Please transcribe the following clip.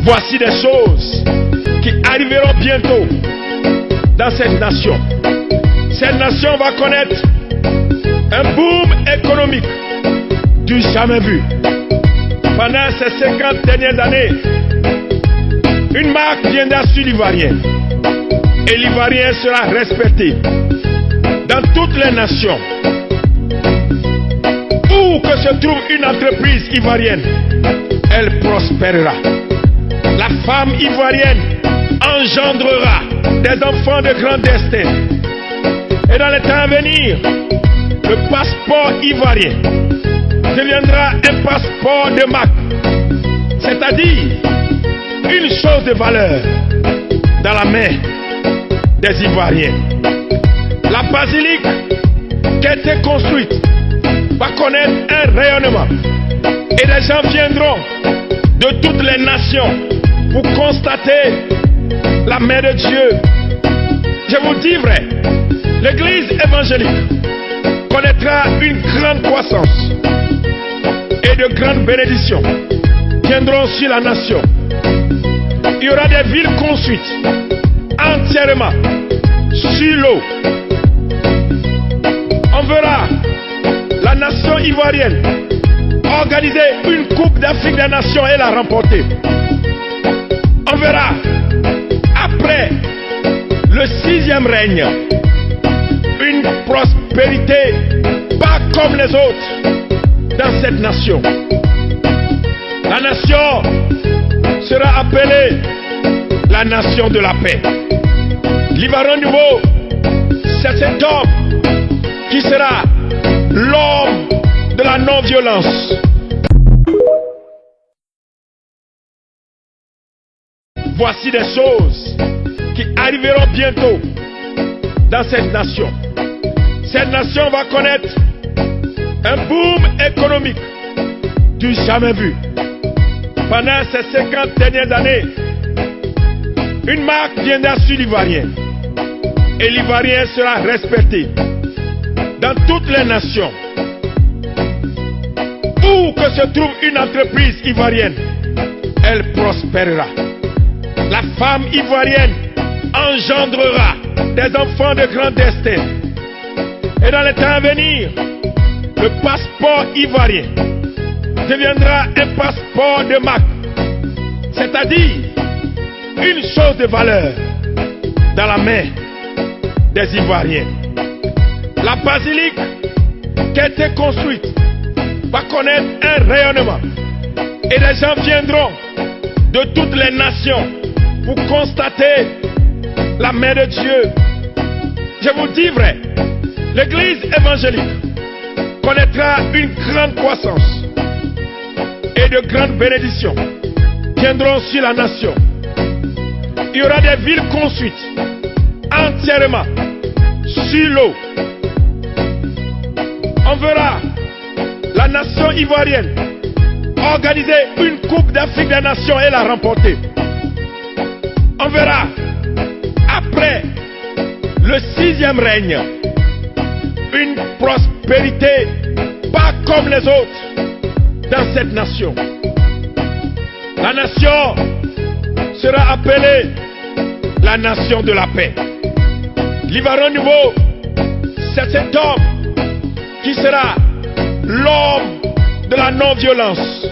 Voici des choses qui arriveront bientôt dans cette nation. Cette nation va connaître un boom économique du jamais vu. Pendant ces 50 dernières années, une marque viendra sur l'Ivoirien. Et l'Ivoirien sera respecté dans toutes les nations. Où que se trouve une entreprise ivoirienne, elle prospérera. La femme ivoirienne engendrera des enfants de grand destin. Et dans les temps à venir, le passeport ivoirien deviendra un passeport de marque, c'est-à-dire une chose de valeur dans la main des Ivoiriens. La basilique qui a été construite va connaître un rayonnement et les gens viendront de toutes les nations pour constater la main de Dieu. Je vous dis vrai, l'église évangélique connaîtra une grande croissance et de grandes bénédictions viendront sur la nation. Il y aura des villes construites entièrement sur l'eau. On verra la nation ivoirienne organiser une coupe d'Afrique des nations et la remporter. On verra après le 6e règne une prospérité pas comme les autres dans cette nation. La nation sera appelée la nation de la paix. L'Ivoirien nouveau, c'est cet homme qui sera l'homme de la non-violence. Voici des choses qui arriveront bientôt dans cette nation. Cette nation va connaître un boom économique du jamais vu. Pendant ces 50 dernières années, une marque viendra sur l'Ivoirien. Et l'Ivoirien sera respecté dans toutes les nations. Où que se trouve une entreprise ivoirienne, elle prospérera. La femme ivoirienne engendrera des enfants de grand destin. Et dans les temps à venir, le passeport ivoirien deviendra un passeport de marque, c'est-à-dire une chose de valeur dans la main des Ivoiriens. La basilique qui a été construite va connaître un rayonnement et les gens viendront de toutes les nations pour constater la main de Dieu. Je vous dis vrai, l'église évangélique connaîtra une grande croissance et de grandes bénédictions viendront sur la nation. Il y aura des villes construites entièrement sur l'eau. On verra la nation ivoirienne organiser une coupe d'Afrique des nations et la remporter. On verra après le 6e règne une prospérité pas comme les autres dans cette nation. La nation sera appelée la nation de la paix. L'Ivoirien nouveau, c'est cet homme qui sera l'homme de la non-violence.